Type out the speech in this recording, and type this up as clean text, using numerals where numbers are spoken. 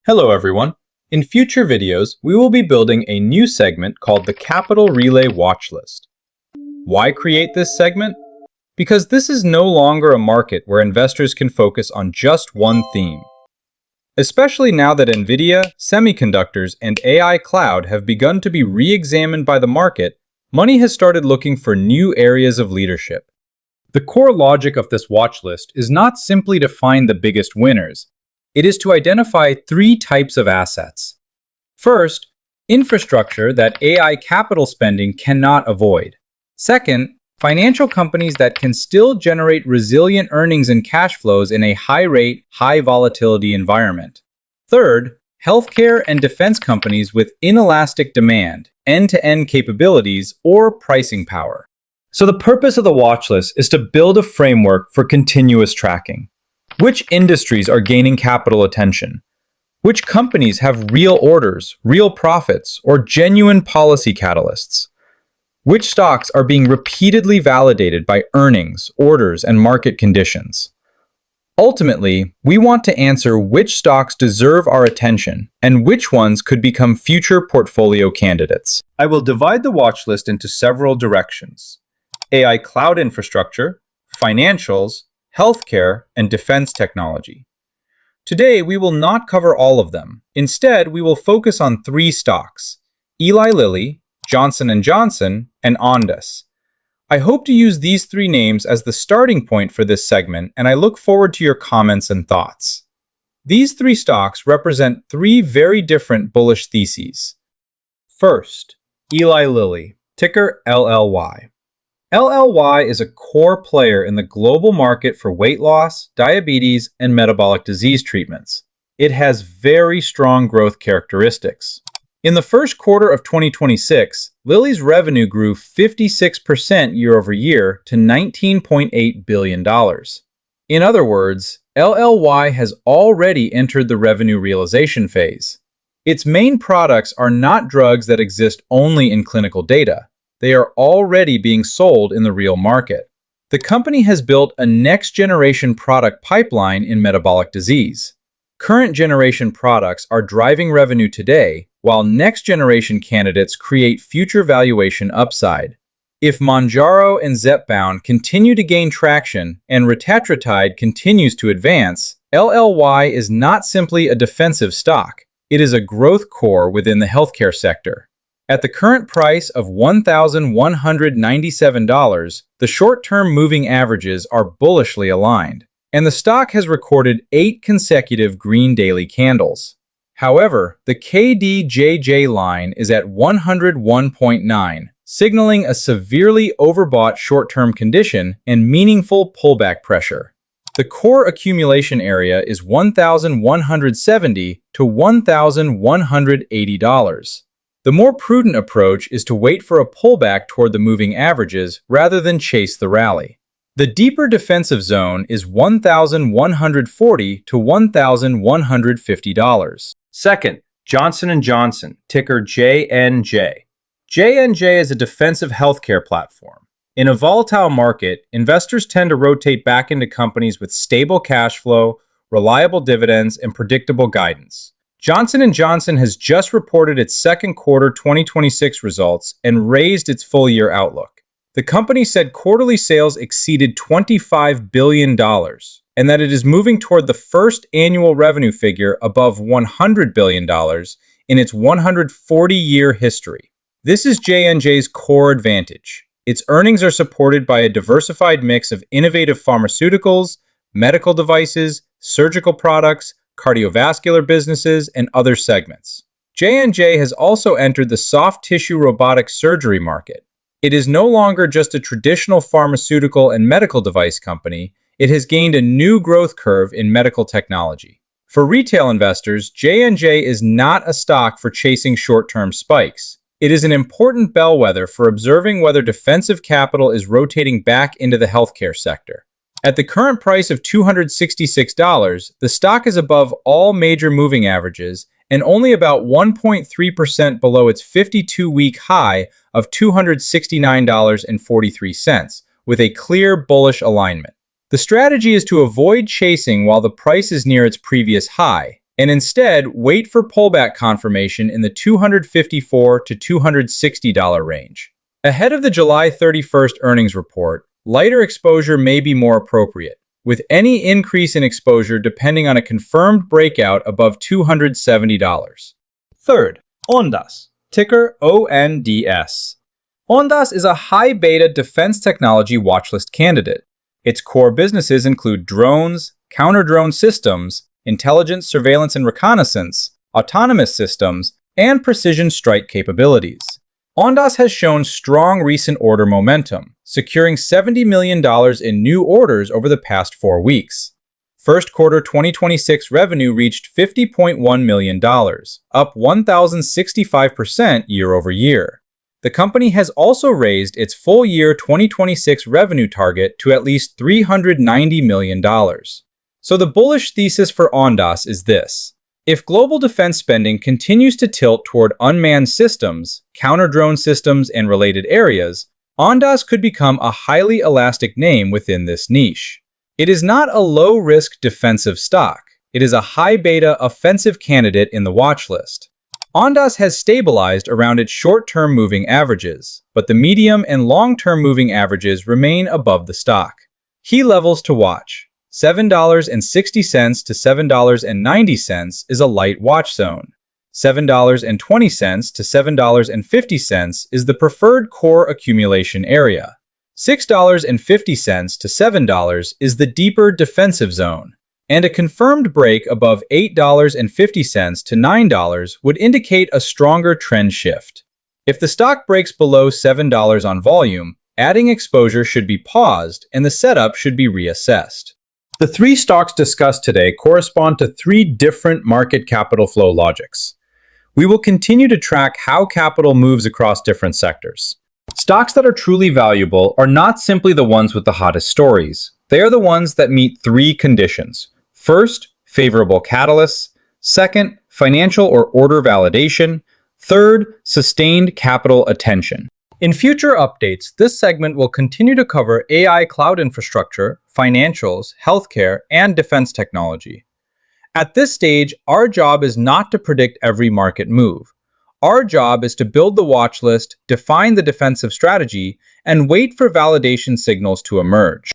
Hello everyone. In future videos, we will be building a new segment called the Capital Relay Watchlist. Why create this segment? Because this is no longer a market where investors can focus on just one theme. Especially now that Nvidia, semiconductors, and AI cloud have begun to be re-examined by the market, money has started looking for new areas of leadership. The core logic of this watchlist is not simply to find the biggest winners. It is to identify three types of assets. First, infrastructure that AI capital spending cannot avoid. Second, financial companies that can still generate resilient earnings and cash flows in a high-rate, high-volatility environment. Third, healthcare and defense companies with inelastic demand, end-to-end capabilities, or pricing power. So the purpose of the watchlist is to build a framework for continuous tracking. Which industries are gaining capital attention? Which companies have real orders, real profits, or genuine policy catalysts? Which stocks are being repeatedly validated by earnings, orders, and market conditions? Ultimately, we want to answer which stocks deserve our attention and which ones could become future portfolio candidates. I will divide the watchlist into several directions: AI cloud infrastructure, financials, healthcare, and defense technology. Today, we will not cover all of them. Instead, we will focus on three stocks: Eli Lilly, Johnson & Johnson, and Ondas. I hope to use these three names as the starting point for this segment, and I look forward to your comments and thoughts. These three stocks represent three very different bullish theses. First, Eli Lilly, ticker LLY. LLY is a core player in the global market for weight loss, diabetes, and metabolic disease treatments. It has very strong growth characteristics. In the first quarter of 2026, Lilly's revenue grew 56% year-over-year to $19.8 billion. In other words, LLY has already entered the revenue realization phase. Its main products are not drugs that exist only in clinical data. They are already being sold in the real market. The company has built a next-generation product pipeline in metabolic disease. Current generation products are driving revenue today, while next-generation candidates create future valuation upside. If Mounjaro and Zepbound continue to gain traction and retatrutide continues to advance, LLY is not simply a defensive stock. It is a growth core within the healthcare sector. At the current price of $1,197, the short-term moving averages are bullishly aligned, and the stock has recorded 8 consecutive green daily candles. However, the KDJJ line is at 101.9, signaling a severely overbought short-term condition and meaningful pullback pressure. The core accumulation area is $1,170 to $1,180. The more prudent approach is to wait for a pullback toward the moving averages rather than chase the rally. The deeper defensive zone is $1,140 to $1,150. Second, Johnson & Johnson, ticker JNJ. JNJ is a defensive healthcare platform. In a volatile market, investors tend to rotate back into companies with stable cash flow, reliable dividends, and predictable guidance. Johnson & Johnson has just reported its second quarter 2026 results and raised its full-year outlook. The company said quarterly sales exceeded $25 billion and that it is moving toward the first annual revenue figure above $100 billion in its 140-year history. This is J&J's core advantage. Its earnings are supported by a diversified mix of innovative pharmaceuticals, medical devices, surgical products, cardiovascular businesses, and other segments. J&J has also entered the soft tissue robotic surgery market. It is no longer just a traditional pharmaceutical and medical device company. It has gained a new growth curve in medical technology. For retail investors, J&J is not a stock for chasing short-term spikes. It is an important bellwether for observing whether defensive capital is rotating back into the healthcare sector. At the current price of $266, the stock is above all major moving averages and only about 1.3% below its 52-week high of $269.43, with a clear bullish alignment. The strategy is to avoid chasing while the price is near its previous high and instead wait for pullback confirmation in the $254 to $260 range. Ahead of the July 31st earnings report, lighter exposure may be more appropriate, with any increase in exposure depending on a confirmed breakout above $270. Third, Ondas, ticker ONDS. Ondas is a high beta defense technology watchlist candidate. Its core businesses include drones, counter-drone systems, intelligence, surveillance and reconnaissance, autonomous systems, and precision strike capabilities. Ondas has shown strong recent order momentum, securing $70 million in new orders over the past 4 weeks. First quarter 2026 revenue reached $50.1 million, up 1,065% year-over-year. The company has also raised its full year 2026 revenue target to at least $390 million. So the bullish thesis for Ondas is this. If global defense spending continues to tilt toward unmanned systems, counter-drone systems, and related areas, Ondas could become a highly elastic name within this niche. It is not a low-risk defensive stock. It is a high-beta offensive candidate in the watch list. Ondas has stabilized around its short-term moving averages, but the medium and long-term moving averages remain above the stock. Key levels to watch. $7.60 to $7.90 is a light watch zone. $7.20 to $7.50 is the preferred core accumulation area. $6.50 to $7 is the deeper defensive zone. And a confirmed break above $8.50 to $9 would indicate a stronger trend shift. If the stock breaks below $7 on volume, adding exposure should be paused and the setup should be reassessed. The 3 stocks discussed today correspond to 3 different market capital flow logics. We will continue to track how capital moves across different sectors. Stocks that are truly valuable are not simply the ones with the hottest stories. They are the ones that meet 3 conditions. First, favorable catalysts. Second, financial or order validation. Third, sustained capital attention. In future updates, this segment will continue to cover AI cloud infrastructure, financials, healthcare, and defense technology. At this stage, our job is not to predict every market move. Our job is to build the watch list, define the defensive strategy, and wait for validation signals to emerge.